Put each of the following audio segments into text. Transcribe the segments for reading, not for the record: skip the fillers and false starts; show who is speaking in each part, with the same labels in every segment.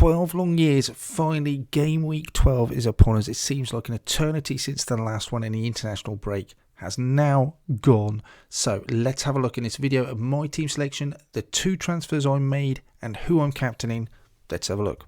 Speaker 1: 12 long years, finally game week 12 is upon us. It seems like an eternity since the last one, and the international break has now gone. So let's have a look in this video at my team selection, the 2 transfers I made and who I'm captaining. Let's have a look.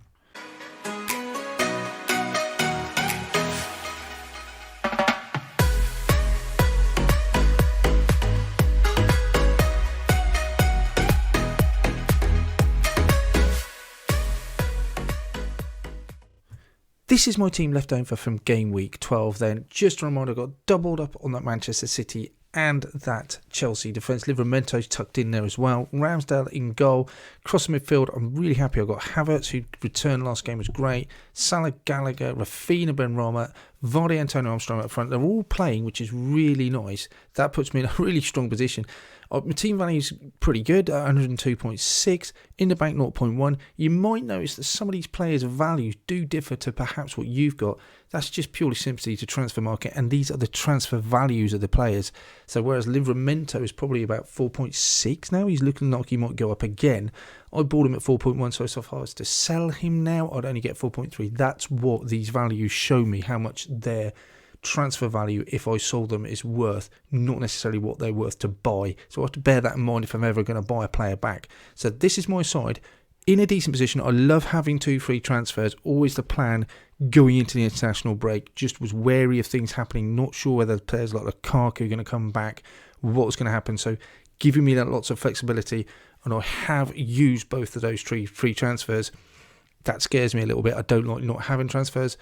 Speaker 1: This is my team left over from game week 12 then. Just a reminder, I got doubled up on that Manchester City and that Chelsea defence. Livramento's tucked in there as well. Ramsdale in goal. Cross midfield, I'm really happy I got Havertz, who returned last game, was great. Salah, Gallagher, Rafinha, Benrahma, Vardy, Antonio Armstrong up front. They're all playing, which is really nice. That puts me in a really strong position. My team value is pretty good, 102.6, in the bank 0.1. You might notice that some of these players' values do differ to perhaps what you've got. That's just purely sympathy to transfer market, and these are the transfer values of the players. So whereas Livramento is probably about 4.6 now, he's looking like he might go up again. I bought him at 4.1, so if I was to sell him now, I'd only get 4.3. That's what these values show me, how much their transfer value, if I sold them, is worth, not necessarily what they're worth to buy. So I have to bear that in mind if I'm ever going to buy a player back. So this is my side in a decent position. I love having 2 free transfers, always the plan going into the international break. Just was wary of things happening, not sure whether players like Lukaku are going to come back, what was going to happen. So giving me that lots of flexibility, and I have used both of those 3 free transfers. That scares me a little bit. I don't like not having transfers.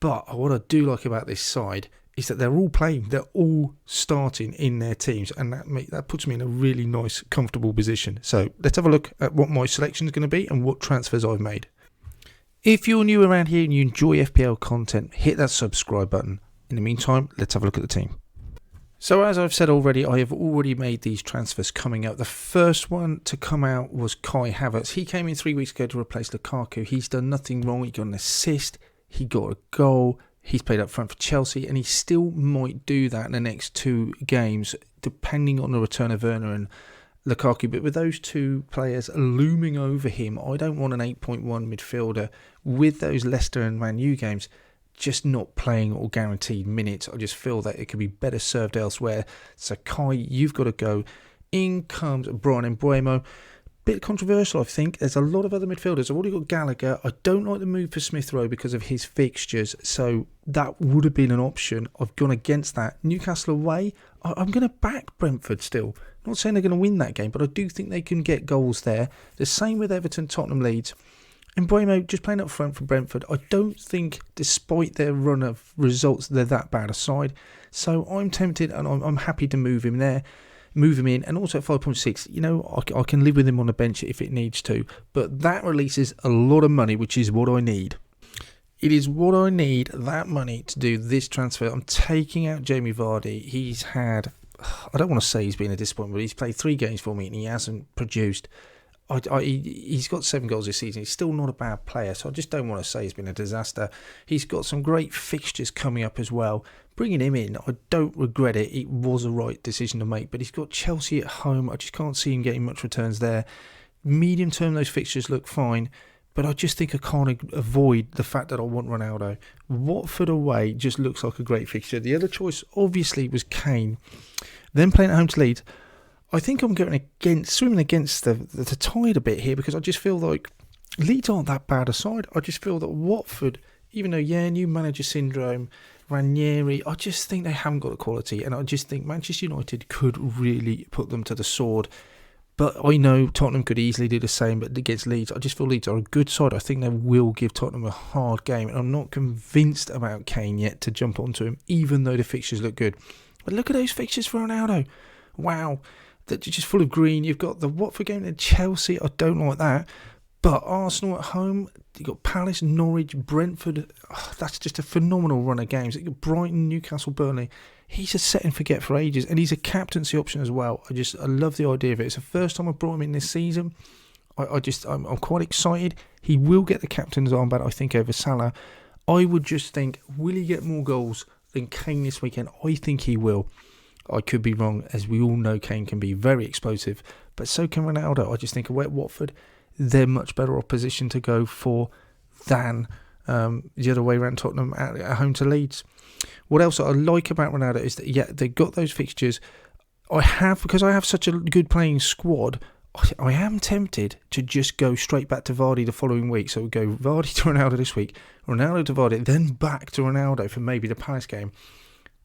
Speaker 1: But what I do like about this side is that they're all playing. They're all starting in their teams. And that puts me in a really nice, comfortable position. So let's have a look at what my selection is going to be and what transfers I've made. If you're new around here and you enjoy FPL content, hit that subscribe button. In the meantime, let's have a look at the team. So as I've said already, I have already made these transfers coming out. The first one to come out was Kai Havertz. He came in 3 weeks ago to replace Lukaku. He's done nothing wrong. He got an assist. He got a goal, he's played up front for Chelsea, and he still might do that in the next 2 games, depending on the return of Werner and Lukaku. But with those 2 players looming over him, I don't want an 8.1 midfielder with those Leicester and Man U games just not playing or guaranteed minutes. I just feel that it could be better served elsewhere. So Kai, you've got to go. In comes Brian Mbeumo. Bit controversial, I think. There's a lot of other midfielders. I've already got Gallagher. I don't like the move for Smith Rowe because of his fixtures, so that would have been an option. I've gone against that. Newcastle away, I'm going to back Brentford still. Not saying they're going to win that game, but I do think they can get goals there. The same with Everton, Tottenham, Leeds. And Mbeumo just playing up front for Brentford. I don't think, despite their run of results, they're that bad a side. So I'm tempted, and I'm happy to move him there. Move him in, and also at 5.6, you know, I can live with him on the bench if it needs to, but that releases a lot of money, which is what I need. It is what I need, that money, to do this transfer. I'm taking out Jamie Vardy. He's had, I don't want to say he's been a disappointment, but he's played 3 games for me and he hasn't produced. He's got 7 goals this season. He's still not a bad player, so I just don't want to say he's been a disaster. He's got some great fixtures coming up as well. Bringing him in, I don't regret it. It was a right decision to make, but he's got Chelsea at home. I just can't see him getting much returns there. Medium term, those fixtures look fine, but I just think I can't avoid the fact that I want Ronaldo. Watford away just looks like a great fixture. The other choice, obviously, was Kane. Then playing at home to Leeds. I think I'm swimming against the tide a bit here, because I just feel like Leeds aren't that bad a side. I just feel that Watford, even though, new manager syndrome, Ranieri, I just think they haven't got the quality, and I just think Manchester United could really put them to the sword. But I know Tottenham could easily do the same, but against Leeds, I just feel Leeds are a good side. I think they will give Tottenham a hard game, and I'm not convinced about Kane yet to jump onto him, even though the fixtures look good. But look at those fixtures for Ronaldo. Wow. That just full of green. You've got the Watford game and Chelsea. I don't like that. But Arsenal at home, you've got Palace, Norwich, Brentford. Oh, that's just a phenomenal run of games. You've got Brighton, Newcastle, Burnley. He's a set and forget for ages, and he's a captaincy option as well. I love the idea of it. It's the first time I've brought him in this season. I'm quite excited. He will get the captain's armband, I think, over Salah. I would just think, will he get more goals than Kane this weekend? I think he will. I could be wrong, as we all know Kane can be very explosive, but so can Ronaldo. I just think away at Watford, they're much better off position to go for than the other way around, Tottenham at home to Leeds. What else I like about Ronaldo is that, yeah, they've got those fixtures. Because I have such a good playing squad, I am tempted to just go straight back to Vardy the following week. So we go Vardy to Ronaldo this week, Ronaldo to Vardy, then back to Ronaldo for maybe the Palace game.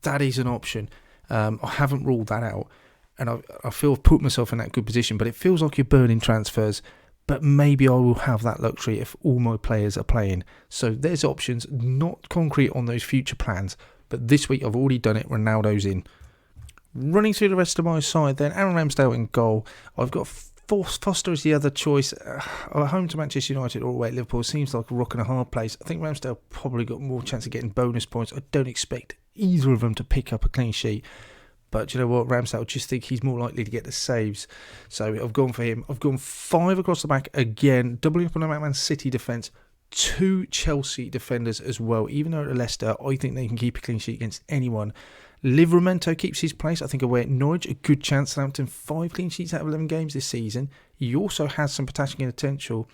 Speaker 1: That is an option. I haven't ruled that out. And I feel I've put myself in that good position, but it feels like you're burning transfers. But maybe I will have that luxury if all my players are playing. So there's options, not concrete on those future plans. But this week I've already done it. Ronaldo's in. Running through the rest of my side then, Aaron Ramsdale in goal. I've got Foster as the other choice. Home to Manchester United or away at Liverpool seems like a rock and a hard place. I think Ramsdale probably got more chance of getting bonus points. I don't expect either of them to pick up a clean sheet. But you know what, Ramsdale, I just think he's more likely to get the saves. So I've gone for him. I've gone 5 across the back again, doubling up on the Man City defence. 2 Chelsea defenders as well. Even though at Leicester, I think they can keep a clean sheet against anyone. Livramento keeps his place. I think away at Norwich, a good chance. Southampton 5 clean sheets out of 11 games this season. He also has some attacking potential.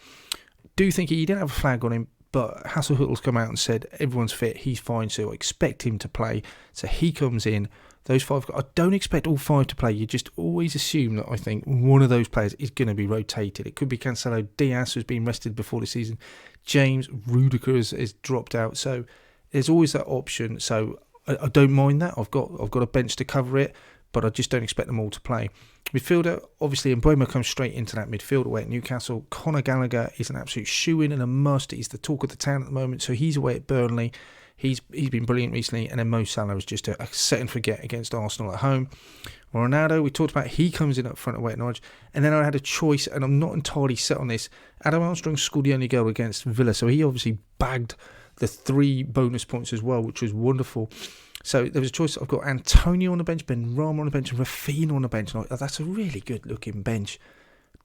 Speaker 1: Do think he didn't have a flag on him, but Hasselhüttl's come out and said everyone's fit, he's fine, so I expect him to play. So he comes in. Those 5, I don't expect all 5 to play. You just always assume that I think one of those players is going to be rotated. It could be Cancelo, Diaz, who's been rested before the season. James, Rudiger has dropped out. So there's always that option. So I don't mind that. I've got a bench to cover it, but I just don't expect them all to play. Midfielder, obviously, Mbeumo comes straight into that midfield away at Newcastle. Conor Gallagher is an absolute shoe-in and a must. He's the talk of the town at the moment, so he's away at Burnley. He's been brilliant recently, and then Mo Salah is just a set and forget against Arsenal at home. Ronaldo, we talked about, he comes in up front away at Norwich. And then I had a choice, and I'm not entirely set on this. Adam Armstrong scored the only goal against Villa, so he obviously bagged the 3 bonus points as well, which was wonderful. So there was a choice. I've got Antonio on the bench, Ben Rama on the bench, and Rafinha on the bench. And that's a really good looking bench.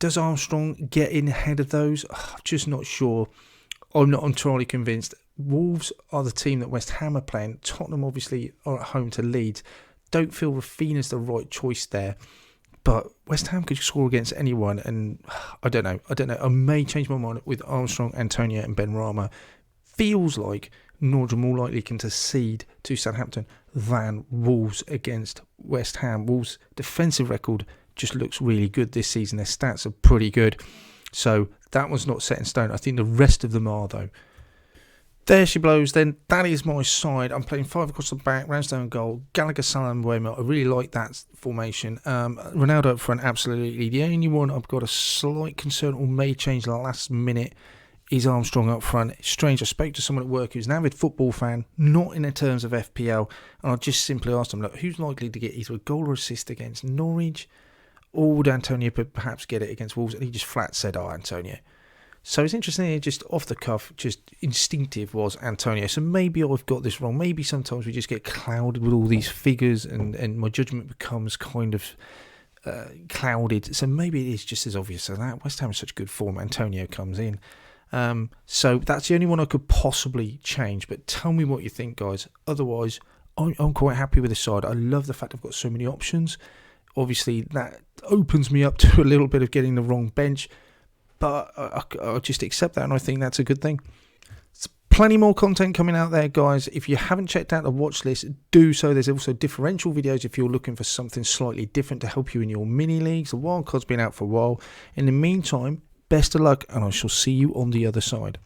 Speaker 1: Does Armstrong get in ahead of those? I'm just not sure. I'm not entirely convinced. Wolves are the team that West Ham are playing. Tottenham obviously are at home to Leeds. Don't feel Rafinha's the right choice there. But West Ham could score against anyone, and I don't know. I may change my mind with Armstrong, Antonio and Ben Rama. Feels like Norwich are more likely can concede to Southampton than Wolves against West Ham. Wolves' defensive record just looks really good this season. Their stats are pretty good. So that one's not set in stone. I think the rest of them are, though. There she blows. Then that is my side. I'm playing 5 across the back, Ramsdale in goal, Gallagher, Salah and Mbeumo. I really like that formation. Ronaldo up front, absolutely. The only one I've got a slight concern or may change the last minute is Armstrong up front. It's strange. I spoke to someone at work who's an avid football fan, not in the terms of FPL, and I just simply asked him, look, who's likely to get either a goal or assist against Norwich, or would Antonio perhaps get it against Wolves? And he just flat said, Antonio. So it's interesting, just off the cuff, just instinctive was Antonio. So maybe I've got this wrong. Maybe sometimes we just get clouded with all these figures and my judgment becomes kind of clouded. So maybe it is just as obvious as that. West Ham is such good form. Antonio comes in. So that's the only one I could possibly change. But tell me what you think, guys. Otherwise, I'm quite happy with this side. I love the fact I've got so many options. Obviously, that opens me up to a little bit of getting the wrong bench. But I just accept that, and I think that's a good thing. There's plenty more content coming out there, guys. If you haven't checked out the watch list, do so. There's also differential videos if you're looking for something slightly different to help you in your mini leagues. The wildcard's been out for a while. In the meantime, best of luck, and I shall see you on the other side.